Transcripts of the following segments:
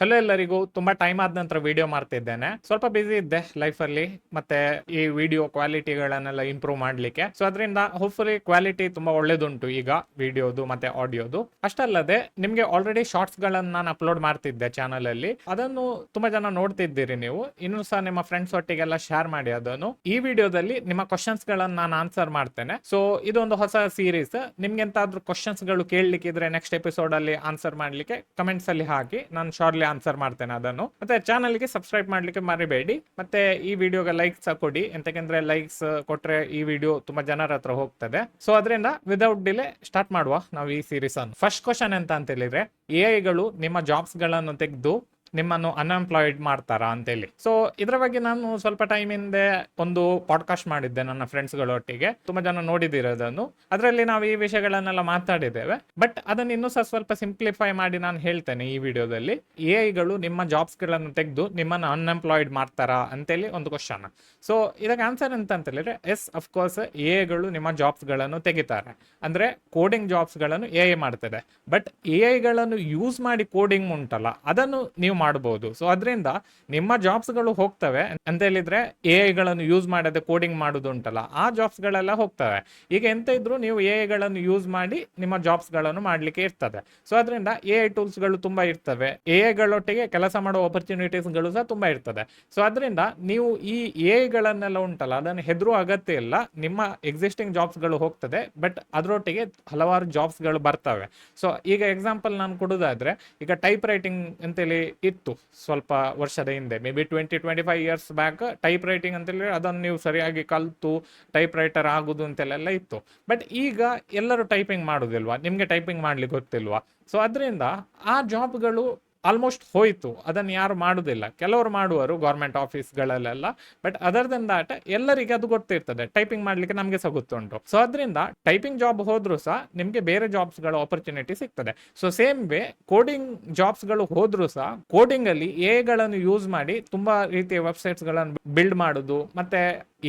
Hello ಎಲ್ಲರಿಗೂ, ತುಂಬಾ time ಆದ ನಂತರ ವಿಡಿಯೋ ಮಾಡ್ತಿದ್ದೇನೆ. ಸ್ವಲ್ಪ ಬಿಸಿ ಇದ್ದೆ ಲೈಫ್ ಅಲ್ಲಿ, ಮತ್ತೆ ಈ ವಿಡಿಯೋ ಕ್ವಾಲಿಟಿಗಳನ್ನೆಲ್ಲ ಇಂಪ್ರೂವ್ ಮಾಡ್ಲಿಕ್ಕೆ. ಸೊ ಅದರಿಂದ ಹೋಪ್ಫುಲಿ ಕ್ವಾಲಿಟಿ ತುಂಬಾ ಒಳ್ಳೇದುಂಟು ಈಗ ವಿಡಿಯೋದು ಮತ್ತೆ ಆಡಿಯೋದು. ಅಷ್ಟಲ್ಲದೆ ನಿಮ್ಗೆ ಆಲ್ರೆಡಿ ಶಾರ್ಟ್ಸ್ ಗಳನ್ನ ನಾನು ಅಪ್ಲೋಡ್ ಮಾಡ್ತಿದ್ದೆ ಚಾನಲ್ ಅಲ್ಲಿ, ಅದನ್ನು ತುಂಬಾ ಜನ ನೋಡ್ತಿದ್ದೀರಿ ನೀವು. ಇನ್ನೂ ಸಹ ನಿಮ್ಮ ಫ್ರೆಂಡ್ಸ್ ಒಟ್ಟಿಗೆಲ್ಲ ಶೇರ್ ಮಾಡಿ ಅದನ್ನು. ಈ ವಿಡಿಯೋದಲ್ಲಿ ನಿಮ್ಮ ಕ್ವಶನ್ಸ್ ಗಳನ್ನ ನಾನು ಆನ್ಸರ್ ಮಾಡ್ತೇನೆ. ಸೊ ಇದೊಂದು ಹೊಸ ಸೀರೀಸ್. ನಿಮ್ಗೆ ಎಂತಾದ್ರೂ ಕ್ವಶನ್ಸ್ ಗಳು ಕೇಳಲಿಕ್ಕಿದ್ರೆ ನೆಕ್ಸ್ಟ್ ಎಪಿಸೋಡ್ ಅಲ್ಲಿ ಆನ್ಸರ್ ಮಾಡ್ಲಿಕ್ಕೆ ಕಮೆಂಟ್ಸ್ ಅಲ್ಲಿ ಹಾಕಿ, ನಾನು ಶಾರ್ಟ್ಲಿ ಆನ್ಸರ್ ಮಾಡ್ತೇನೆ ಅದನ್ನು. ಮತ್ತೆ ಚಾನಲ್ಗೆ ಸಬ್ಸ್ಕ್ರೈಬ್ ಮಾಡ್ಲಿಕ್ಕೆ ಮರಿಬೇಡಿ. ಮತ್ತೆ ಈ ವಿಡಿಯೋಗೆ ಲೈಕ್ಸ್ ಕೊಡಿ, ಎಂತಕೆಂದ್ರೆ ಲೈಕ್ಸ್ ಕೊಟ್ರೆ ಈ ವಿಡಿಯೋ ತುಂಬಾ ಜನರ ಹತ್ರ ಹೋಗ್ತದೆ. ಸೊ ಅದರಿಂದ ವಿದೌಟ್ ಡಿಲೇ ಸ್ಟಾರ್ಟ್ ಮಾಡುವ ನಾವು ಈ ಸೀರೀಸ್ ಅನ್ನು. ಫಸ್ಟ್ ಕ್ವಶನ್ ಎಂತ ಅಂತ ಹೇಳಿದ್ರೆ, ಎಐಗಳು ನಿಮ್ಮ ಜಾಬ್ಸ್ ಗಳನ್ನು ತೆಗೆದು ನಿಮ್ಮನ್ನು ಅನ್ಎಂಪ್ಲಾಯ್ಡ್ ಮಾಡ್ತಾರಾ ಅಂತೇಳಿ. ಸೊ ಇದರ ಬಗ್ಗೆ ನಾನು ಸ್ವಲ್ಪ ಟೈಮ್ ಹಿಂದೆ ಒಂದು ಪಾಡ್ಕಾಸ್ಟ್ ಮಾಡಿದ್ದೆ ನನ್ನ ಫ್ರೆಂಡ್ಸ್ ಗಳೊಟ್ಟಿಗೆ. ತುಂಬಾ ಜನ ನೋಡಿದಿರೋದನ್ನು. ಅದರಲ್ಲಿ ನಾವು ಈ ವಿಷಯಗಳನ್ನೆಲ್ಲ ಮಾತಾಡಿದ್ದೇವೆ. ಬಟ್ ಅದನ್ನು ಇನ್ನೂ ಸಹ ಸ್ವಲ್ಪ ಸಿಂಪ್ಲಿಫೈ ಮಾಡಿ ನಾನು ಹೇಳ್ತೇನೆ ಈ ವಿಡಿಯೋದಲ್ಲಿ. ಎಐಗಳು ನಿಮ್ಮ ಜಾಬ್ಸ್ ಗಳನ್ನು ತೆಗೆದು ನಿಮ್ಮನ್ನು ಅನ್ಎಂಪ್ಲಾಯ್ಡ್ ಮಾಡ್ತಾರಾ ಅಂತೇಳಿ ಒಂದು ಕ್ವಶನ್. ಸೊ ಇದಕ್ಕೆ ಆನ್ಸರ್ ಎಂತ ಅಂತ ಹೇಳಿದ್ರೆ, ಎಸ್ ಅಫ್ಕೋರ್ಸ್ ಎಐಗಳು ನಿಮ್ಮ ಜಾಬ್ಸ್ ಗಳನ್ನು ತೆಗಿತಾರೆ. ಅಂದ್ರೆ ಕೋಡಿಂಗ್ ಜಾಬ್ಸ್ ಗಳನ್ನು ಎಐ ಮಾಡ್ತದೆ. ಬಟ್ ಎಐಗಳನ್ನು ಯೂಸ್ ಮಾಡಿ ಕೋಡಿಂಗ್ ಉಂಟಲ್ಲ, ಅದನ್ನು ನೀವು ಮಾಡಬಹುದು. ಸೊ ಅದರಿಂದ ನಿಮ್ಮ ಜಾಬ್ಸ್ ಗಳು ಹೋಗ್ತವೆ ಅಂತ ಹೇಳಿದ್ರೆ, ಎಐಗಳನ್ನು ಯೂಸ್ ಮಾಡದೆ ಕೋಡಿಂಗ್ ಮಾಡುದು ಉಂಟಲ್ಲ, ಆ ಜಾಬ್ಸ್ ಗಳೆಲ್ಲ ಹೋಗ್ತವೆ. ಈಗ ಎಂತ ಇದ್ರು ನೀವು ಎಐಗಳನ್ನು ಯೂಸ್ ಮಾಡಿ ನಿಮ್ಮ ಜಾಬ್ಸ್ ಗಳನ್ನು ಮಾಡ್ಲಿಕ್ಕೆ ಇರ್ತದೆ. ಸೊ ಅದರಿಂದ ಎಐ ಟೂಲ್ಸ್ ಗಳು ತುಂಬಾ ಇರ್ತವೆ. ಎಐಗಳೊಟ್ಟಿಗೆ ಕೆಲಸ ಮಾಡುವ ಆಪರ್ಚುನಿಟೀಸ್ ಗಳು ಸಹ ತುಂಬಾ ಇರ್ತದೆ. ಸೊ ಅದರಿಂದ ನೀವು ಈ ಎಐಗಳನ್ನೆಲ್ಲ ಉಂಟಲ್ಲ, ಅದನ್ನು ಹೆದರುವ ಅಗತ್ಯ ಇಲ್ಲ. ನಿಮ್ಮ ಎಕ್ಸಿಸ್ಟಿಂಗ್ ಜಾಬ್ಸ್ ಗಳು ಹೋಗ್ತದೆ, ಬಟ್ ಅದರೊಟ್ಟಿಗೆ ಹಲವಾರು ಜಾಬ್ಸ್ ಗಳು ಬರ್ತವೆ. ಸೊ ಈಗ ಎಕ್ಸಾಂಪಲ್ ನಾನು ಕೊಡುದಾದ್ರೆ, ಈಗ ಟೈಪ್ ರೈಟಿಂಗ್ ಅಂತೇಳಿ ಇತ್ತು ಸ್ವಲ್ಪ ವರ್ಷದ ಹಿಂದೆ, may be 20-25 years back. Type writing ಅಂತೇಳಿ ಅದನ್ನು ನೀವು ಸರಿಯಾಗಿ ಕಲ್ತು ಟೈಪ್ ರೈಟರ್ ಆಗುದು ಅಂತೆಲ್ಲ ಇತ್ತು. ಬಟ್ ಈಗ ಎಲ್ಲರೂ ಟೈಪಿಂಗ್ ಮಾಡುದಿಲ್ವಾ, ನಿಮ್ಗೆ ಟೈಪಿಂಗ್ ಮಾಡ್ಲಿಕ್ಕೆ ಗೊತ್ತಿಲ್ವಾ. ಸೊ ಅದರಿಂದ ಆ ಜಾಬ್ಗಳು ಆಲ್ಮೋಸ್ಟ್ ಹೋಯ್ತು. ಅದನ್ನು ಯಾರು ಮಾಡುದಿಲ್ಲ, ಕೆಲವರು ಮಾಡುವರು ಗೌರ್ಮೆಂಟ್ ಆಫೀಸ್ಗಳಲ್ಲೆಲ್ಲ. ಬಟ್ ಅದರ್ ದನ್ ದಾಟ್ ಎಲ್ಲರಿಗೆ ಅದು ಗೊತ್ತಿರ್ತದೆ, ಟೈಪಿಂಗ್ ಮಾಡ್ಲಿಕ್ಕೆ ನಮಗೆ ಸಹ ಗೊತ್ತುಂಟು. ಸೊ ಅದರಿಂದ ಟೈಪಿಂಗ್ ಜಾಬ್ ಹೋದ್ರೂ ಸಹ ನಿಮ್ಗೆ ಬೇರೆ ಜಾಬ್ಸ್ ಗಳ ಆಪರ್ಚುನಿಟಿ ಸಿಗ್ತದೆ. So same way coding jobs ಗಳು ಹೋದ್ರೂ ಸಹ ಕೋಡಿಂಗ್ ಅಲ್ಲಿ ಎಗಳನ್ನು ಯೂಸ್ ಮಾಡಿ ತುಂಬಾ ರೀತಿಯ ವೆಬ್ಸೈಟ್ಸ್ ಗಳನ್ನು ಬಿಲ್ಡ್ ಮಾಡುದು ಮತ್ತೆ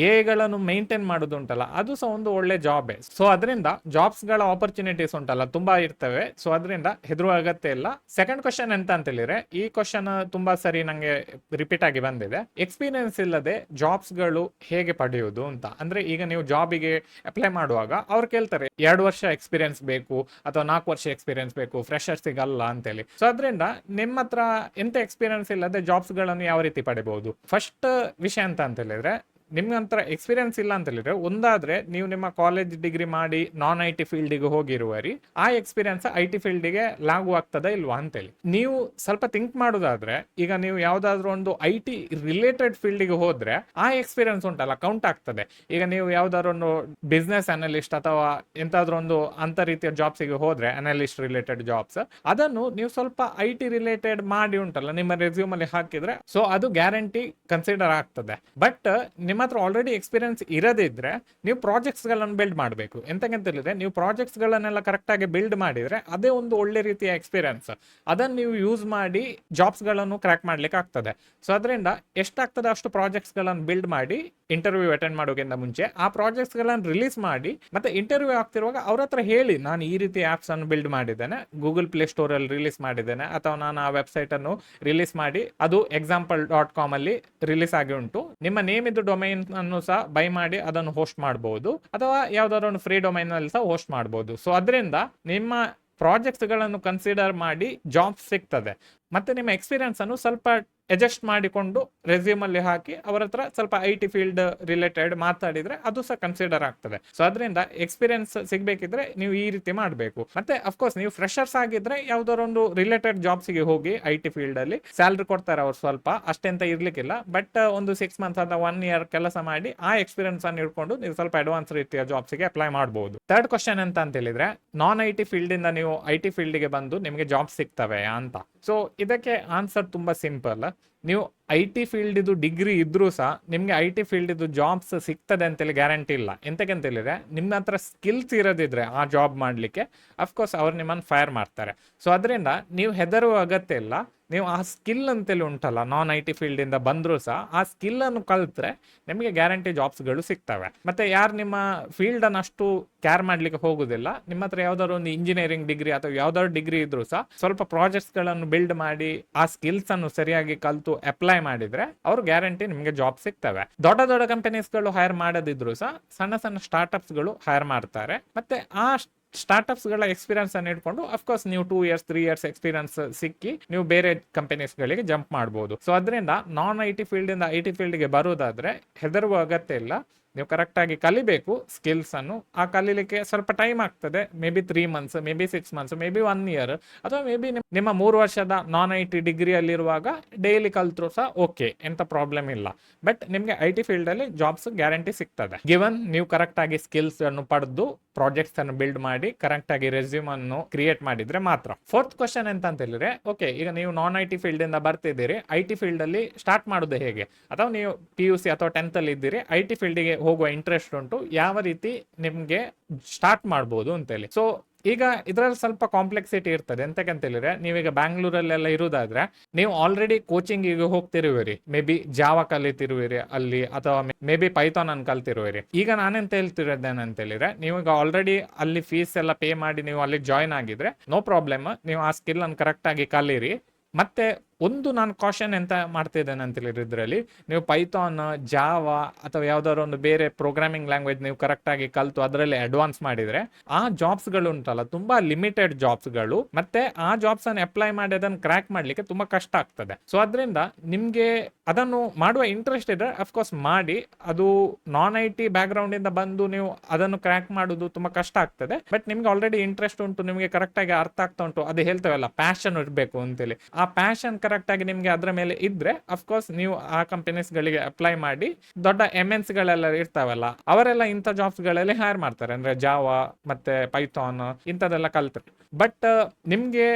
ಎಗಳನ್ನು ಮೇಂಟೈನ್ ಮಾಡುದು ಉಂಟಲ್ಲ, ಅದು ಸಹ ಒಂದು ಒಳ್ಳೆ ಜಾಬ್. ಸೊ ಅದರಿಂದ ಜಾಬ್ಸ್ ಗಳ ಆಪರ್ಚುನಿಟೀಸ್ ಉಂಟಲ್ಲ ತುಂಬಾ ಇರ್ತವೆ. ಸೊ ಅದರಿಂದ ಹೆದರುವ ಅಗತ್ಯ ಇಲ್ಲ. ಸೆಕೆಂಡ್ ಕ್ವಶನ್ ಎಂತ ಅಂತ ಹೇಳಿದ್ರೆ, ಈ ಕ್ವಶನ್ ತುಂಬಾ ಸರಿ ನಂಗೆ ರಿಪೀಟ್ ಆಗಿ ಬಂದಿದೆ. ಎಕ್ಸ್ಪೀರಿಯನ್ಸ್ ಇಲ್ಲದೆ ಜಾಬ್ಸ್ ಗಳು ಹೇಗೆ ಪಡೆಯುವುದು ಅಂತ. ಅಂದ್ರೆ ಈಗ ನೀವು ಜಾಬಿಗೆ ಅಪ್ಲೈ ಮಾಡುವಾಗ ಅವ್ರು ಕೇಳ್ತಾರೆ 2 ವರ್ಷ ಎಕ್ಸ್ಪೀರಿಯನ್ಸ್ ಬೇಕು ಅಥವಾ 4 ವರ್ಷ ಎಕ್ಸ್ಪೀರಿಯನ್ಸ್ ಬೇಕು, ಫ್ರೆಶರ್ಸ್ ಸಿಗಲ್ಲ ಅಂತೇಳಿ. ಸೊ ಅದರಿಂದ ನಿಮ್ಮ ಹತ್ರ ಎಂತ ಎಕ್ಸ್ಪೀರಿಯನ್ಸ್ ಇಲ್ಲದೆ ಜಾಬ್ಸ್ ಗಳನ್ನು ಯಾವ ರೀತಿ ಪಡಿಬಹುದು. ಫಸ್ಟ್ ವಿಷಯ ಅಂತ ಹೇಳಿದ್ರೆ, ನಿಮ್ಗೆ ಹತ್ರ ಎಕ್ಸ್ಪೀರಿಯನ್ಸ್ ಇಲ್ಲ ಅಂತ ಹೇಳಿದ್ರೆ, ಒಂದಾದ್ರೆ ನೀವು ನಿಮ್ಮ ಕಾಲೇಜ್ ಡಿಗ್ರಿ ಮಾಡಿ ನಾನ್ ಐ ಟಿ ಫೀಲ್ಡಿಗೆ ಹೋಗಿರುವರಿ, ಆ ಎಕ್ಸ್ಪೀರಿಯನ್ಸ್ ಐ ಟಿ ಫೀಲ್ಡಿಗೆ ಲಾಗು ಆಗ್ತದ ಇಲ್ವಾ ಅಂತೇಳಿ ನೀವು ಸ್ವಲ್ಪ ಥಿಂಕ್ ಮಾಡುದಾದ್ರೆ, ಈಗ ನೀವು ಯಾವ್ದಾದ್ರು ಒಂದು ಐ ಟಿ ರಿಲೇಟೆಡ್ ಫೀಲ್ಡಿಗೆ ಹೋದ್ರೆ ಆ ಎಕ್ಸ್ಪೀರಿಯನ್ಸ್ ಉಂಟಲ್ಲ ಕೌಂಟ್ ಆಗ್ತದೆ. ಈಗ ನೀವು ಯಾವ್ದಾದ್ರು ಒಂದು ಬಿಸ್ನೆಸ್ ಅನಲಿಸ್ಟ್ ಅಥವಾ ಎಂತಾದ್ರೂ ಒಂದು ಅಂತ ರೀತಿಯ ಜಾಬ್ಸಿಗೆ ಹೋದ್ರೆ, ಅನಲಿಸ್ಟ್ ರಿಲೇಟೆಡ್ ಜಾಬ್ಸ್, ಅದನ್ನು ನೀವು ಸ್ವಲ್ಪ ಐ ಟಿ ರಿಲೇಟೆಡ್ ಮಾಡಿ ಉಂಟಲ್ಲ ನಿಮ್ಮ ರೆಸ್ಯೂಮ್ ಅಲ್ಲಿ ಹಾಕಿದ್ರೆ, ಸೊ ಅದು ಗ್ಯಾರಂಟಿ ಕನ್ಸಿಡರ್ ಆಗ್ತದೆ. ಬಟ್ ನಿಮ್ಮ ಹತ್ರ ಆಲ್ರೆಡಿ ಎಕ್ಸ್ಪೀರಿಯನ್ಸ್ ಇರದಿದ್ರೆ ನೀವು ಪ್ರಾಜೆಕ್ಟ್ಸ್ ಗಳನ್ನು ಬಿಲ್ಡ್ ಮಾಡಬೇಕು. ಎಂತಕ್ಕಂತ ಹೇಳಿದ್ರೆ, ನೀವು ಪ್ರಾಜೆಕ್ಟ್ಸ್ ಗಳನ್ನೆಲ್ಲ ಕರೆಕ್ಟ್ ಆಗಿ ಬಿಲ್ಡ್ ಮಾಡಿದ್ರೆ ಅದೇ ಒಂದು ಒಳ್ಳೆ ರೀತಿಯ ಎಕ್ಸ್ಪೀರಿಯನ್ಸ್. ಅದನ್ನು ನೀವು ಯೂಸ್ ಮಾಡಿ ಜಾಬ್ಸ್ ಗಳನ್ನು ಕ್ರ್ಯಾಕ್ ಮಾಡ್ಲಿಕ್ಕೆ ಆಗ್ತದೆ. ಸೊ ಅದರಿಂದ ಎಷ್ಟಾಗ್ತದೆ ಅಷ್ಟು ಪ್ರಾಜೆಕ್ಟ್ಸ್ ಗಳನ್ನು ಬಿಲ್ಡ್ ಮಾಡಿ ಇಂಟರ್ವ್ಯೂ ಅಟೆಂಡ್ ಮಾಡೋಕ್ಕಿಂತ ಮುಂಚೆ ಆ ಪ್ರಾಜೆಕ್ಟ್ಸ್ ಗಳನ್ನು ರಿಲೀಸ್ ಮಾಡಿ, ಮತ್ತೆ ಇಂಟರ್ವ್ಯೂ ಆಗ್ತಿರುವಾಗ ಅವ್ರ ಹತ್ರ ಹೇಳಿ, ನಾನು ಈ ರೀತಿ ಆಪ್ಸ್ ಅನ್ನು ಬಿಲ್ಡ್ ಮಾಡಿದ್ದೇನೆ, ಗೂಗಲ್ ಪ್ಲೇ ಸ್ಟೋರ್ ಅಲ್ಲಿ ರಿಲೀಸ್ ಮಾಡಿದ್ದೇನೆ, ಅಥವಾ ನಾನು ಆ ವೆಬ್ಸೈಟ್ ಅನ್ನು ರಿಲೀಸ್ ಮಾಡಿ ಅದು example.com ಅಲ್ಲಿ ರಿಲೀಸ್ ಆಗಿ ಉಂಟು. ನಿಮ್ಮ ನೇಮ್ ಇದ್ದು ಡೊಮೈನ್ ಅನ್ನು ಸಹ ಬೈ ಮಾಡಿ ಅದನ್ನು ಹೋಸ್ಟ್ ಮಾಡಬಹುದು, ಅಥವಾ ಯಾವ್ದಾದ್ರು ಒಂದು ಫ್ರೀ ಡೊಮೈನ್ ಅಲ್ಲಿ ಸಹ ಹೋಸ್ಟ್ ಮಾಡಬಹುದು. ಸೊ ಅದರಿಂದ ನಿಮ್ಮ ಪ್ರಾಜೆಕ್ಟ್ಸ್ ಗಳನ್ನು ಕನ್ಸಿಡರ್ ಮಾಡಿ ಜಾಬ್ ಸಿಗ್ತದೆ. ಮತ್ತೆ ನಿಮ್ಮ ಎಕ್ಸ್ಪೀರಿಯನ್ಸ್ ಅನ್ನು ಸ್ವಲ್ಪ ಅಡ್ಜಸ್ಟ್ ಮಾಡಿಕೊಂಡು ರೆಸ್ಯೂಮ್ ಅಲ್ಲಿ ಹಾಕಿ ಅವರ ಹತ್ರ ಸ್ವಲ್ಪ ಐ ಟಿ ಫೀಲ್ಡ್ ರಿಲೇಟೆಡ್ ಮಾತಾಡಿದ್ರೆ ಅದು ಸಹ ಕನ್ಸಿಡರ್ ಆಗ್ತದೆ. ಸೊ ಅದರಿಂದ ಎಕ್ಸ್ಪೀರಿಯನ್ಸ್ ಸಿಗ್ಬೇಕಿದ್ರೆ ನೀವು ಈ ರೀತಿ ಮಾಡಬೇಕು. ಮತ್ತೆ ಅಫ್ಕೋರ್ಸ್ ನೀವು ಫ್ರೆಶರ್ಸ್ ಆಗಿದ್ರೆ ಯಾವ್ದಾದ್ರು ಒಂದು ರಿಲೇಟೆಡ್ ಜಾಬ್ಸ್ಗೆ ಹೋಗಿ, ಐ ಟಿ ಫೀಲ್ಡ್ ಅಲ್ಲಿ ಸ್ಯಾಲರಿ ಕೊಡ್ತಾರೆ ಅವ್ರು, ಸ್ವಲ್ಪ ಅಷ್ಟೆಂತ ಇರ್ಲಿಕ್ಕಿಲ್ಲ. ಬಟ್ ಒಂದು 6 ಮಂತ್ಸ್ ಅಥವಾ 1 ಇಯರ್ ಕೆಲಸ ಮಾಡಿ ಆ ಎಕ್ಸ್ಪೀರಿಯನ್ಸ್ ಅನ್ನು ಇಟ್ಕೊಂಡು ನೀವು ಸ್ವಲ್ಪ ಅಡ್ವಾನ್ಸ್ ರೀತಿಯ ಜಾಬ್ಸ್ಗೆ ಅಪ್ಲೈ ಮಾಡಬಹುದು. ಥರ್ಡ್ ಕ್ವಶನ್ ಅಂತ ಹೇಳಿದ್ರೆ, ನಾನ್ ಐ ಟಿ ಫೀಲ್ಡ್ ಇಂದ ನೀವು ಐ ಟಿ ಫೀಲ್ಡ್ಗೆ ಬಂದು ನಿಮಗೆ ಜಾಬ್ ಸಿಗ್ತವೆ ಅಂತ. ಸೊ ಇದಕ್ಕೆ ಆನ್ಸರ್ ತುಂಬಾ ಸಿಂಪಲ್. ನೀವು IT ಫೀಲ್ಡ್ ಡಿಗ್ರಿ ಇದ್ರೂ ಸಹ ನಿಮಗೆ IT ಫೀಲ್ಡ್ ಜಾಬ್ಸ್ ಸಿಗ್ತದೆ ಅಂತೇಳಿ ಗ್ಯಾರಂಟಿ ಇಲ್ಲ. ಎಂತಕ್ಕೆ ಹೇಳಿದ್ರೆ ನಿಮ್ಮ ಹತ್ರ ಸ್ಕಿಲ್ಸ್ ಇರೋದಿದ್ರೆ ಆ ಜಾಬ್ ಮಾಡಲಿಕ್ಕೆ ಅಫ್ಕೋರ್ಸ್ ಅವ್ರು ನಿಮ್ಮನ್ನು ಫೈರ್ ಮಾಡ್ತಾರೆ. ಸೊ ಅದರಿಂದ ನೀವು ಹೆದರುವ ಅಗತ್ಯ ಇಲ್ಲ. ನೀವು ಆ ಸ್ಕಿಲ್ ಅಂತೇಳಿ ಉಂಟಲ್ಲ, ನಾನ್ IT ಫೀಲ್ಡಿಂದ ಬಂದರೂ ಸಹ ಆ ಸ್ಕಿಲ್ಲನ್ನು ಕಲಿತ್ರೆ ನಿಮಗೆ ಗ್ಯಾರಂಟಿ ಜಾಬ್ಸ್ಗಳು ಸಿಗ್ತವೆ. ಮತ್ತು ಯಾರು ನಿಮ್ಮ ಫೀಲ್ಡನ್ನು ಅಷ್ಟು ಕ್ಯಾರ್ ಮಾಡಲಿಕ್ಕೆ ಹೋಗೋದಿಲ್ಲ, ನಿಮ್ಮ ಹತ್ರ ಯಾವ್ದಾದ್ರು ಒಂದು ಇಂಜಿನಿಯರಿಂಗ್ ಡಿಗ್ರಿ ಅಥವಾ ಯಾವ್ದಾದ್ರು ಡಿಗ್ರಿ ಇದ್ರೂ ಸಹ ಸ್ವಲ್ಪ ಪ್ರಾಜೆಕ್ಟ್ಸ್ಗಳನ್ನು ಬಿಲ್ಡ್ ಮಾಡಿ ಆ ಸ್ಕಿಲ್ಸನ್ನು ಸರಿಯಾಗಿ ಕಲಿತು ಅಪ್ಲೈ ಮಾಡಿದರೆ ಅವರು ಗ್ಯಾರಂಟಿ ನಿಮಗೆ ಜಾಬ್ ಸಿಗ್ತವೆ. ದೊಡ್ಡ ದೊಡ್ಡ ಕಂಪನೀಸ್ಗಳು ಹೈರ್ ಮಾಡೋದಿದ್ರು ಸಹ ಸಣ್ಣ ಸಣ್ಣ ಸ್ಟಾರ್ಟ್ಅಪ್ಸ್ಗಳು ಹೈರ್ ಮಾಡ್ತಾರೆ. ಮತ್ತು ಆ ಸ್ಟಾರ್ಟ್ಅಪ್ಸ್ಗಳ ಎಕ್ಸ್ಪೀರಿಯನ್ಸ್ ಅನ್ನು ಇಟ್ಕೊಂಡು ಅಫ್ಕೋರ್ಸ್ ನೀವು 2 years 3 years ಎಕ್ಸ್ಪೀರಿಯನ್ಸ್ ಸಿಕ್ಕಿ ನೀವು ಬೇರೆ ಕಂಪನೀಸ್ಗಳಿಗೆ ಜಂಪ್ ಮಾಡ್ಬೋದು. ಸೊ ಅದರಿಂದ ನಾನ್ IT ಫೀಲ್ಡಿಂದ IT ಫೀಲ್ಡ್ಗೆ ಬರೋದಾದ್ರೆ ಹೆದರುವ ಅಗತ್ಯ ಇಲ್ಲ. ನೀವು ಕರೆಕ್ಟಾಗಿ ಕಲಿಬೇಕು ಸ್ಕಿಲ್ಸನ್ನು. ಆ ಕಲೀಲಿಕ್ಕೆ ಸ್ವಲ್ಪ ಟೈಮ್ ಆಗ್ತದೆ, may be 3 months, may be 6 months, may be 1 year, ಅಥವಾ ಮೇ ಬಿ ನಿಮ್ಮ 3 ವರ್ಷದ ನಾನ್ IT ಡಿಗ್ರಿಯಲ್ಲಿರುವಾಗ ಡೈಲಿ ಕಲ್ತ್ರೂ ಸಹ ಓಕೆ, ಎಂಥ ಪ್ರಾಬ್ಲಮ್ ಇಲ್ಲ. ಬಟ್ ನಿಮಗೆ IT ಫೀಲ್ಡಲ್ಲಿ ಜಾಬ್ಸ್ ಗ್ಯಾರಂಟಿ ಸಿಗ್ತದೆ, ಗಿವನ್ ನೀವು ಕರೆಕ್ಟಾಗಿ ಸ್ಕಿಲ್ಸ್ ಅನ್ನು ಪಡೆದು ಪ್ರಾಜೆಕ್ಟ್ಸ್ ಅನ್ನು ಬಿಲ್ಡ್ ಮಾಡಿ ಕರೆಕ್ಟಾಗಿ ರೆಸ್ಯೂಮ್ ಅನ್ನು ಕ್ರಿಯೇಟ್ ಮಾಡಿದ್ರೆ ಮಾತ್ರ. ಫೋರ್ತ್ ಕ್ವಶನ್ ಎಂತ ಅಂತ ಹೇಳಿದ್ರೆ, ಓಕೆ ಈಗ ನೀವು ನಾನ್ IT ಫೀಲ್ಡಿಂದ ಬರ್ತಿದ್ದೀರಿ, IT ಫೀಲ್ಡಲ್ಲಿ ಸ್ಟಾರ್ಟ್ ಮಾಡೋದು ಹೇಗೆ, ಅಥವಾ ನೀವು PUC ಅಥವಾ 10th ಅಲ್ಲಿ ಇದ್ದೀರಿ, IT ಫೀಲ್ಡಿಗೆ ಹೋಗುವ ಇಂಟ್ರೆಸ್ಟ್ ಉಂಟು, ಯಾವ ರೀತಿ ನಿಮಗೆ ಸ್ಟಾರ್ಟ್ ಮಾಡ್ಬೋದು ಅಂತೇಳಿ. ಸೊ ಈಗ ಇದರಲ್ಲಿ ಸ್ವಲ್ಪ ಕಾಂಪ್ಲೆಕ್ಸಿಟಿ ಇರ್ತದೆ. ಎಂತಕ್ಕಂತ ಹೇಳಿದ್ರೆ, ನೀವೀಗ ಬ್ಯಾಂಗ್ಳೂರಲ್ಲೆಲ್ಲ ಇರುವುದಾದ್ರೆ ನೀವು ಆಲ್ರೆಡಿ ಕೋಚಿಂಗಿಗೆ ಹೋಗ್ತಿರುವಿರಿ, ಮೇ ಬಿ ಜಾವಾ ಕಲಿತಿರುವಿರಿ ಅಲ್ಲಿ, ಅಥವಾ ಮೇ ಬಿ ಪೈಥಾನ್ ಅನ್ನು ಕಲ್ತಿರುವಿರಿ. ಈಗ ನಾನೆಂತ ಹೇಳ್ತಿರೋದೇನಂತ ಹೇಳಿದ್ರೆ, ನೀವೀಗ ಆಲ್ರೆಡಿ ಅಲ್ಲಿ ಫೀಸ್ ಎಲ್ಲ ಪೇ ಮಾಡಿ ನೀವು ಅಲ್ಲಿ ಜಾಯ್ನ್ ಆಗಿದ್ರೆ ನೋ ಪ್ರಾಬ್ಲಮ್, ನೀವು ಆ ಸ್ಕಿಲ್ ಅನ್ನು ಕರೆಕ್ಟ್ ಆಗಿ ಕಲೀರಿ. ಮತ್ತೆ ಒಂದು ನಾನು ಕಾಷನ್ ಎಂತ ಮಾಡ್ತಿದ್ದೇನೆ ಅಂತ ಹೇಳಿದ್ರೆ, ಇದರಲ್ಲಿ ನೀವು ಪೈಥಾನ್, ಜಾವಾ ಅಥವಾ ಯಾವ್ದಾದ್ರು ಒಂದು ಬೇರೆ ಪ್ರೋಗ್ರಾಮಿಂಗ್ ಲ್ಯಾಂಗ್ವೇಜ್ ನೀವು ಕರೆಕ್ಟಾಗಿ ಕಲಿತು ಅದರಲ್ಲಿ ಅಡ್ವಾನ್ಸ್ ಮಾಡಿದ್ರೆ ಆ ಜಾಬ್ಸ್ಗಳು ಉಂಟಲ್ಲ ತುಂಬಾ ಲಿಮಿಟೆಡ್ ಜಾಬ್ಸ್ಗಳು, ಮತ್ತೆ ಆ ಜಾಬ್ಸ್ ಅನ್ನು ಅಪ್ಲೈ ಮಾಡಿ ಅದನ್ನು ಕ್ರ್ಯಾಕ್ ಮಾಡ್ಲಿಕ್ಕೆ ತುಂಬಾ ಕಷ್ಟ ಆಗ್ತದೆ. ಸೊ ಅದರಿಂದ ನಿಮ್ಗೆ ಅದನ್ನು ಮಾಡುವ ಇಂಟ್ರೆಸ್ಟ್ ಇದ್ರೆ ಅಫ್ಕೋರ್ಸ್ ಮಾಡಿ. ಅದು ನಾನ್ IT ಬ್ಯಾಕ್ ಗ್ರೌಂಡ್ ಇಂದ ಬಂದು ನೀವು ಅದನ್ನು ಕ್ರ್ಯಾಕ್ ಮಾಡೋದು ತುಂಬಾ ಕಷ್ಟ ಆಗ್ತದೆ. ಬಟ್ ನಿಮ್ಗೆ ಆಲ್ರೆಡಿ ಇಂಟ್ರೆಸ್ಟ್ ಉಂಟು, ನಿಮಗೆ ಕರೆಕ್ಟಾಗಿ ಅರ್ಥ ಆಗ್ತಾ ಉಂಟು, ಅದು ಹೇಳ್ತೇವಲ್ಲ ಪ್ಯಾಷನ್ ಇರಬೇಕು ಅಂತೇಳಿ, ಆ ಪ್ಯಾಷನ್ ಕರೆಕ್ಟ್ ಆಗಿ ನಿಮ್ಗೆ ಅದ್ರ ಮೇಲೆ ಇದ್ರೆ ಅಫ್ಕೋರ್ಸ್ ನೀವು ಆ ಕಂಪನೀಸ್ ಗಳಿಗೆ ಅಪ್ಲೈ ಮಾಡಿ. ದೊಡ್ಡ MNC ಗಳೆಲ್ಲ ಇರ್ತಾವಲ್ಲ, ಅವರೆಲ್ಲ ಇಂಥ ಜಾಬ್ಸ್ ಗಳಲ್ಲಿ ಹೈರ್ ಮಾಡ್ತಾರೆ, ಅಂದ್ರೆ ಜಾವಾ ಮತ್ತೆ ಪೈಥಾನ್ ಇಂಥದೆಲ್ಲ ಕಲ್ತ್ರೆ. ಬಟ್ ನಿಮ್ಗೆ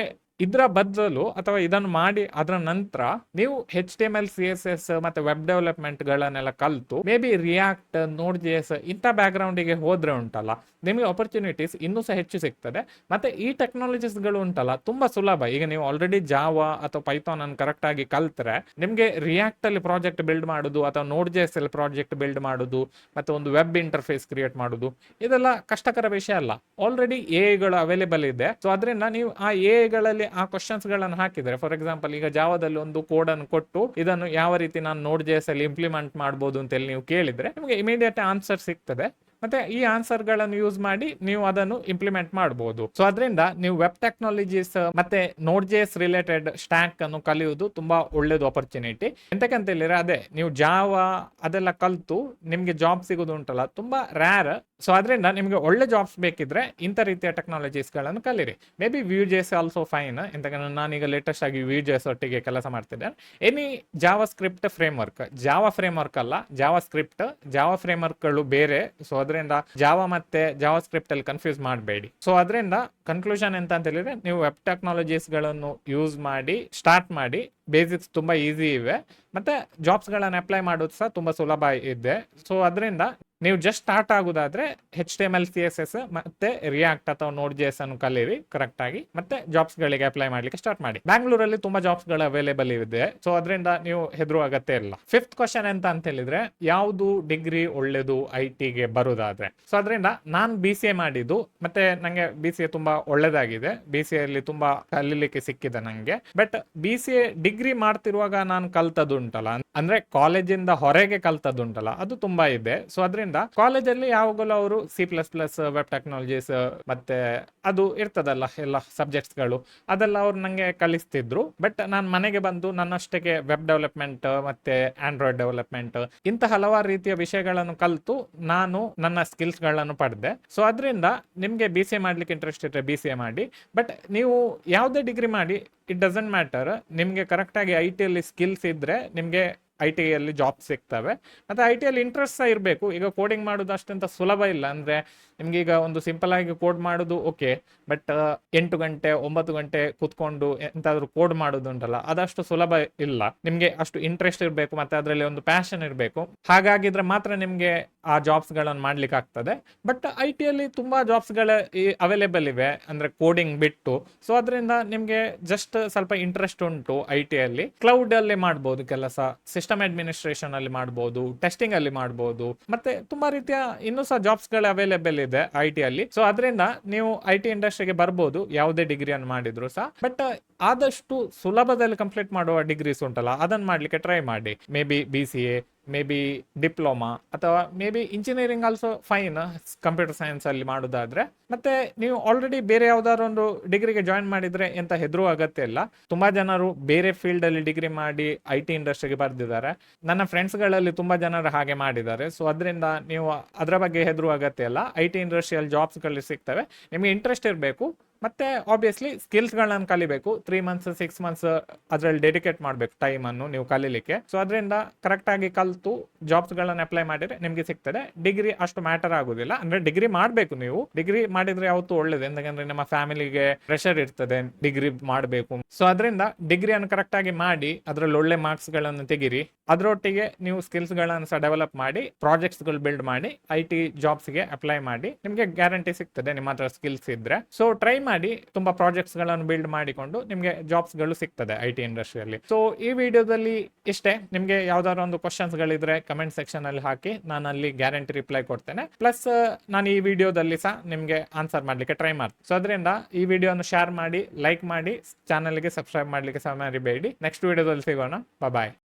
ಇದರ ಬದಲು ಅಥವಾ ಇದನ್ನು ಮಾಡಿ ಅದರ ನಂತರ ನೀವು HTML CSS ಮತ್ತೆ ವೆಬ್ ಡೆವಲಪ್ಮೆಂಟ್ ಗಳನ್ನೆಲ್ಲ ಕಲ್ತು ಮೇ ಬಿ ರಿಯಾಕ್ಟ್, Node.js ಇಂಥ ಬ್ಯಾಕ್ ಗ್ರೌಂಡಿಗೆ ಹೋದ್ರೆ ಉಂಟಲ್ಲ, ನಿಮಗೆ ಆಪರ್ಚುನಿಟೀಸ್ ಇನ್ನೂ ಸಹ ಹೆಚ್ಚು ಸಿಗ್ತದೆ. ಮತ್ತೆ ಈ ಟೆಕ್ನಾಲಜೀಸ್ಗಳು ಉಂಟಲ್ಲ ತುಂಬಾ ಸುಲಭ. ಈಗ ನೀವು ಆಲ್ರೆಡಿ ಜಾವಾ ಅಥವಾ ಪೈಥಾನ್ ಅನ್ನು ಕರೆಕ್ಟ್ ಆಗಿ ಕಲ್ತ್ರೆ ನಿಮಗೆ ರಿಯಾಕ್ಟ್ ಅಲ್ಲಿ ಪ್ರಾಜೆಕ್ಟ್ ಬಿಲ್ಡ್ ಮಾಡೋದು ಅಥವಾ Node.js ಅಲ್ಲಿ ಪ್ರಾಜೆಕ್ಟ್ ಬಿಲ್ಡ್ ಮಾಡೋದು ಮತ್ತೆ ಒಂದು ವೆಬ್ ಇಂಟರ್ಫೇಸ್ ಕ್ರಿಯೇಟ್ ಮಾಡೋದು ಇದೆಲ್ಲ ಕಷ್ಟಕರ ವಿಷಯ ಅಲ್ಲ. ಆಲ್ರೆಡಿ AI ಅವೈಲೇಬಲ್ ಇದೆ. ಸೊ ಅದರಿಂದ ನೀವು ಆ AI ಆ ಕ್ವಶನ್ಸ್ ಗಳನ್ನು ಹಾಕಿದ್ರೆ, ಫಾರ್ ಎಕ್ಸಾಂಪಲ್ ಈಗ ಜಾವಾದಲ್ಲಿ ಒಂದು ಕೋಡ್ ಅನ್ನು ಕೊಟ್ಟು ಇದನ್ನು ಯಾವ ರೀತಿ ನಾನು Node.js ಅಲ್ಲಿ ಇಂಪ್ಲಿಮೆಂಟ್ ಮಾಡ್ಬೋದು ಅಂತ ಹೇಳಿ ನೀವು ಕೇಳಿದ್ರೆ ನಿಮಗೆ ಇಮಿಡಿಯೇಟ್ ಆನ್ಸರ್ ಸಿಗ್ತದೆ. ಮತ್ತೆ ಈ ಆನ್ಸರ್ಗಳನ್ನು ಯೂಸ್ ಮಾಡಿ ನೀವು ಅದನ್ನು ಇಂಪ್ಲಿಮೆಂಟ್ ಮಾಡಬಹುದು. ಸೊ ಅದರಿಂದ ನೀವು ವೆಬ್ ಟೆಕ್ನಾಲಜೀಸ್ ಮತ್ತೆ Node.js ರಿಲೇಟೆಡ್ ಸ್ಟ್ಯಾಕ್ ಅನ್ನು ಕಲಿಯುವುದು ತುಂಬಾ ಒಳ್ಳೇದು ಆಪರ್ಚುನಿಟಿ. ಎಂತಕ್ಕಂತ ಹೇಳಿದ್ರೆ ಅದೇ ನೀವು ಜಾವಾ ಅದೆಲ್ಲ ಕಲ್ತು ನಿಮ್ಗೆ ಜಾಬ್ ಸಿಗೋದು ಉಂಟಲ್ಲ ತುಂಬಾ ರ್ಯಾರ್. ಸೊ ಅದರಿಂದ ನಿಮಗೆ ಒಳ್ಳೆ ಜಾಬ್ಸ್ ಬೇಕಿದ್ರೆ ಇಂಥ ರೀತಿಯ ಟೆಕ್ನಾಲಜೀಸ್ ಗಳನ್ನು ಕಲೀರಿ. May be Vue.js also fine, ಎಂತಕ್ಕಂದ್ರೆ ನಾನೀಗ ಲೇಟೆಸ್ಟ್ ಆಗಿ Vue.js ಒಟ್ಟಿಗೆ ಕೆಲಸ ಮಾಡ್ತಿದ್ದೇನೆ. Any JavaScript framework, Java framework ಅಲ್ಲ, ಜಾವಾ ಸ್ಕ್ರಿಪ್ಟ್, ಜಾವಾ ಫ್ರೇಮ್ ವರ್ಕ್ಗಳು ಬೇರೆ. ಸೊ ಅದರಿಂದ ಜಾವಾ ಮತ್ತೆ ಜಾವಾ ಸ್ಕ್ರಿಪ್ಟ್ ಅಲ್ಲಿ ಕನ್ಫ್ಯೂಸ್ ಮಾಡಬೇಡಿ. ಸೊ ಅದರಿಂದ ಕನ್ಕ್ಲೂಷನ್ ಎಂತ ಅಂತ ಹೇಳಿದ್ರೆ, ನೀವು ವೆಬ್ ಟೆಕ್ನಾಲಜೀಸ್ ಗಳನ್ನು ಯೂಸ್ ಮಾಡಿ ಸ್ಟಾರ್ಟ್ ಮಾಡಿ. ಬೇಸಿಕ್ಸ್ ತುಂಬಾ ಈಸಿ ಇವೆ, ಮತ್ತೆ ಜಾಬ್ಸ್ ಗಳನ್ನ ಅಪ್ಲೈ ಮಾಡೋದು ಸಹ ತುಂಬಾ ಸುಲಭ ಇದೆ. ಸೊ ಅದರಿಂದ ನೀವು ಜಸ್ಟ್ ಸ್ಟಾರ್ಟ್ ಆಗೋದಾದ್ರೆ HTML CSS ಮತ್ತೆ ರಿಯಾಕ್ಟ್ ಅಥವಾ Node.js ಅನ್ನು ಕಲೀರಿ ಕರೆಕ್ಟ್ ಆಗಿ, ಮತ್ತೆ ಜಾಬ್ಸ್ ಗಳಿಗೆ ಅಪ್ಲೈ ಮಾಡ್ಲಿಕ್ಕೆ ಸ್ಟಾರ್ಟ್ ಮಾಡಿ. ಬ್ಯಾಂಗ್ಳೂರಲ್ಲಿ ತುಂಬಾ ಜಾಬ್ಸ್ ಗಳು ಅವೈಲೇಬಲ್ ಇದೆ. ಸೊ ಅದರಿಂದ ನೀವು ಹೆದರುವ ಅಗತ್ಯ ಇಲ್ಲ. ಫಿಫ್ತ್ ಕ್ವಶನ್ ಎಂತ ಅಂತ ಹೇಳಿದ್ರೆ, ಯಾವುದು ಡಿಗ್ರಿ ಒಳ್ಳೇದು IT ಗೆ ಬರುದಾದ್ರೆ. ಸೊ ಅದರಿಂದ ನಾನು BCA ಮಾಡಿದ್ದು, ಮತ್ತೆ ನಂಗೆ BCA ತುಂಬಾ ಒಳ್ಳೇದಾಗಿದೆ. BCA ಅಲ್ಲಿ ತುಂಬಾ ಕಲೀಲಿಕ್ಕೆ ಸಿಕ್ಕಿದೆ ನಂಗೆ. ಬಟ್ BCA ಡಿಗ್ರಿ ಮಾಡ್ತಿರುವಾಗ ನಾನು ಕಲ್ತದುಂಟಲ್ಲ, ಅಂದ್ರೆ ಕಾಲೇಜಿಂದ ಹೊರಗೆ ಕಲ್ತದುಂಟಲ್ಲ, ಅದು ತುಂಬಾ ಇದೆ. ಸೊ ಅದರಿಂದ ಕಾಲೇಜಲ್ಲಿ ಯಾವಾಗಲೂ ಅವರು C++, ವೆಬ್ ಟೆಕ್ನಾಲಜೀಸ್ ಮತ್ತೆ ಅದು ಇರ್ತದಲ್ಲ ಎಲ್ಲ ಸಬ್ಜೆಕ್ಟ್ಸ್ ಗಳು, ಅದೆಲ್ಲ ಅವ್ರು ನಂಗೆ ಕಲಿಸ್ತಿದ್ರು. ಬಟ್ ನಾನು ಮನೆಗೆ ಬಂದು ನನ್ನಷ್ಟಕ್ಕೆ ವೆಬ್ ಡೆವಲಪ್ಮೆಂಟ್ ಮತ್ತೆ ಆಂಡ್ರಾಯ್ಡ್ ಡೆವಲಪ್ಮೆಂಟ್ ಇಂಥ ಹಲವಾರು ರೀತಿಯ ವಿಷಯಗಳನ್ನು ಕಲಿತು ನಾನು ನನ್ನ ಸ್ಕಿಲ್ಸ್ ಗಳನ್ನು ಪಡೆದೆ. ಸೊ ಅದರಿಂದ ನಿಮ್ಗೆ BCA ಮಾಡ್ಲಿಕ್ಕೆ ಇಂಟ್ರೆಸ್ಟ್ ಇದ್ರೆ BCA ಮಾಡಿ. ಬಟ್ ನೀವು ಯಾವುದೇ ಡಿಗ್ರಿ ಮಾಡಿ, ಇಟ್ ಡಸಂಟ್ ಮ್ಯಾಟರ್. ನಿಮ್ಗೆ ಕರೆಕ್ಟ್ ಆಗಿ IT ಅಲ್ಲಿ ಸ್ಕಿಲ್ಸ್ ಇದ್ರೆ ನಿಮ್ಗೆ IT ಯಲ್ಲಿ ಜಾಬ್ ಸಿಗ್ತವೆ. ಮತ್ತೆ IT ಯಲ್ಲಿ ಇಂಟ್ರೆಸ್ಟ್ ಸಹ ಇರಬೇಕು. ಈಗ ಕೋಡಿಂಗ್ ಮಾಡೋದು ಅಷ್ಟಂತ ಸುಲಭ ಇಲ್ಲ. ಅಂದ್ರೆ ನಿಮ್ಗೆ ಈಗ ಒಂದು ಸಿಂಪಲ್ ಆಗಿ ಕೋಡ್ ಮಾಡೋದು ಓಕೆ, ಬಟ್ 8 ಗಂಟೆ 9 ಗಂಟೆ ಕುತ್ಕೊಂಡು ಎಂತಾದ್ರೂ ಕೋಡ್ ಮಾಡೋದು ಉಂಟಲ್ಲ, ಅದಷ್ಟು ಸುಲಭ ಇಲ್ಲ. ನಿಮ್ಗೆ ಅಷ್ಟು ಇಂಟ್ರೆಸ್ಟ್ ಇರಬೇಕು, ಮತ್ತೆ ಅದರಲ್ಲಿ ಒಂದು ಪ್ಯಾಷನ್ ಇರಬೇಕು. ಹಾಗಾಗಿದ್ರೆ ಮಾತ್ರ ನಿಮ್ಗೆ ಆ ಜಾಬ್ಸ್ ಗಳನ್ನ ಮಾಡ್ಲಿಕ್ಕೆ ಆಗ್ತದೆ. ಬಟ್ IT ಯಲ್ಲಿ ತುಂಬಾ ಜಾಬ್ಸ್ ಗಳ ಅವೈಲೇಬಲ್ ಇವೆ, ಅಂದ್ರೆ ಕೋಡಿಂಗ್ ಬಿಟ್ಟು. ಸೊ ಅದರಿಂದ ನಿಮ್ಗೆ ಜಸ್ಟ್ ಸ್ವಲ್ಪ ಇಂಟ್ರೆಸ್ಟ್ ಉಂಟು IT ಯಲ್ಲಿ, ಕ್ಲೌಡ್ ಅಲ್ಲಿ ಮಾಡ್ಬೋದು ಕೆಲಸ, ಸಿಸ್ಟಮ್ ಅಡ್ಮಿನಿಸ್ಟ್ರೇಷನ್ ಅಲ್ಲಿ ಮಾಡ್ಬೋದು, ಟೆಸ್ಟಿಂಗ್ ಅಲ್ಲಿ ಮಾಡ್ಬೋದು, ಮತ್ತೆ ತುಂಬಾ ರೀತಿಯ ಇನ್ನೂ ಸಹ ಜಾಬ್ಸ್ ಗಳು ಅವೈಲೇಬಲ್ ಇದೆ IT ಅಲ್ಲಿ. ಸೊ ಅದರಿಂದ ನೀವು IT ಇಂಡಸ್ಟ್ರಿಗೆ ಬರ್ಬೋದು ಯಾವುದೇ ಡಿಗ್ರಿಯನ್ನು ಮಾಡಿದ್ರು ಸಹ. ಬಟ್ ಆದಷ್ಟು ಸುಲಭದಲ್ಲಿ ಕಂಪ್ಲೀಟ್ ಮಾಡುವ ಡಿಗ್ರೀಸ್ ಉಂಟಲ್ಲ, ಅದನ್ನ ಮಾಡ್ಲಿಕ್ಕೆ ಟ್ರೈ ಮಾಡಿ. May be BCA, may be diploma, ಅಥವಾ may be engineering also fine, computer science ಅಲ್ಲಿ ಮಾಡೋದಾದ್ರೆ. ಮತ್ತೆ ನೀವು ಆಲ್ರೆಡಿ ಬೇರೆ ಯಾವ್ದಾದ್ರು ಒಂದು ಡಿಗ್ರಿಗೆ ಜಾಯಿನ್ ಮಾಡಿದ್ರೆ ಎಂತ ಹೆದರುವ ಅಗತ್ಯ ಇಲ್ಲ. ತುಂಬಾ ಜನರು ಬೇರೆ ಫೀಲ್ಡ್ ಅಲ್ಲಿ ಡಿಗ್ರಿ ಮಾಡಿ IT ಇಂಡಸ್ಟ್ರಿಗೆ ಬರ್ದಿದ್ದಾರೆ. ನನ್ನ ಫ್ರೆಂಡ್ಸ್ ಗಳಲ್ಲಿ ತುಂಬಾ ಜನರು ಹಾಗೆ ಮಾಡಿದ್ದಾರೆ. ಸೊ ಅದರಿಂದ ನೀವು ಅದರ ಬಗ್ಗೆ ಹೆದರುವ ಅಗತ್ಯ ಇಲ್ಲ. IT ಇಂಡಸ್ಟ್ರಿಯಲ್ಲಿ ಜಾಬ್ಸ್ ಗಳು ಸಿಗ್ತವೆ. ನಿಮಗೆ ಇಂಟ್ರೆಸ್ಟ್ ಇರಬೇಕು, ಮತ್ತೆ ಆಬ್ವಿಯಸ್ಲಿ ಸ್ಕಿಲ್ಸ್ ಗಳನ್ನ ಕಲಿಬೇಕು. 3 ಮಂತ್ಸ್ 6 ಮಂತ್ಸ್ ಅದ್ರಲ್ಲಿ ಡೆಡಿಕೇಟ್ ಮಾಡ್ಬೇಕು ಟೈಮ್ ಅನ್ನು ನೀವು ಕಲೀಲಿಕ್ಕೆ. ಸೊ ಅದರಿಂದ ಕರೆಕ್ಟ್ ಆಗಿ ಕಲ್ತು ಜಾಬ್ಸ್ ಗಳನ್ನ ಅಪ್ಲೈ ಮಾಡಿದ್ರೆ ನಿಮ್ಗೆ ಸಿಗ್ತದೆ. ಡಿಗ್ರಿ ಅಷ್ಟು ಮ್ಯಾಟರ್ ಆಗುದಿಲ್ಲ. ಅಂದ್ರೆ ಡಿಗ್ರಿ ಮಾಡ್ಬೇಕು, ನೀವು ಡಿಗ್ರಿ ಮಾಡಿದ್ರೆ ಯಾವತ್ತೂ ಒಳ್ಳೇದು. ఎందుకంದ್ರೆ ನಮ್ಮ ಫ್ಯಾಮಿಲಿಗೆ ಪ್ರೆಷರ್ ಇರ್ತದೆ ಡಿಗ್ರಿ ಮಾಡಬೇಕು. ಸೊ ಅದರಿಂದ ಡಿಗ್ರಿಯನ್ನು ಕರೆಕ್ಟ್ ಆಗಿ ಮಾಡಿ ಅದ್ರಲ್ಲಿ ಒಳ್ಳೆ ಮಾರ್ಕ್ಸ್ ಗಳನ್ನು ತೆಗಿರಿ. ಅದರೊಟ್ಟಿಗೆ ನೀವು ಸ್ಕಿಲ್ಸ್ ಗಳನ್ನು ಸಹ ಡೆವಲಪ್ ಮಾಡಿ, ಪ್ರಾಜೆಕ್ಟ್ಸ್ ಗಳು ಬಿಲ್ಡ್ ಮಾಡಿ IT ಜಾಬ್ಸ್ ಗೆ ಅಪ್ಲೈ ಮಾಡಿ. ನಿಮ್ಗೆ ಗ್ಯಾರಂಟಿ ಸಿಗ್ತದೆ ನಿಮ್ಮ ಹತ್ರ ಸ್ಕಿಲ್ಸ್ ಇದ್ರೆ. ಸೊ ಟ್ರೈ ಮಾಡಿ, ತುಂಬಾ ಪ್ರಾಜೆಕ್ಟ್ಸ್ ಗಳನ್ನು ಬಿಲ್ಡ್ ಮಾಡಿಕೊಂಡು ನಿಮ್ಗೆ ಜಾಬ್ಸ್ ಗಳು ಸಿಗ್ತದೆ IT ಇಂಡಸ್ಟ್ರಿಯಲ್ಲಿ. ಸೊ ಈ ವಿಡಿಯೋದಲ್ಲಿ ಇಷ್ಟೇ. ನಿಮ್ಗೆ ಯಾವ್ದಾದ್ರು ಒಂದು ಕ್ವಶನ್ಸ್ ಗಳಿದ್ರೆ ಕಮೆಂಟ್ ಸೆಕ್ಷನ್ ಅಲ್ಲಿ ಹಾಕಿ, ನಾನು ಅಲ್ಲಿ ಗ್ಯಾರಂಟಿ ರಿಪ್ಲೈ ಕೊಡ್ತೇನೆ. ಪ್ಲಸ್ ನಾನು ಈ ವಿಡಿಯೋದಲ್ಲಿ ಸಹ ನಿಮ್ಗೆ ಆನ್ಸರ್ ಮಾಡ್ಲಿಕ್ಕೆ ಟ್ರೈ ಮಾಡ್ತೀನಿ. ಸೊ ಅದರಿಂದ ಈ ವಿಡಿಯೋನ ಶೇರ್ ಮಾಡಿ, ಲೈಕ್ ಮಾಡಿ, ಚಾನಲ್ಗೆ ಸಬ್ಸ್ಕ್ರೈಬ್ ಮಾಡ್ಲಿಕ್ಕೆ ಸಹ ಮರಿಬೇಡಿ. ನೆಕ್ಸ್ಟ್ ವಿಡಿಯೋದಲ್ಲಿ ಸಿಗೋಣ. ಬಾಯ್.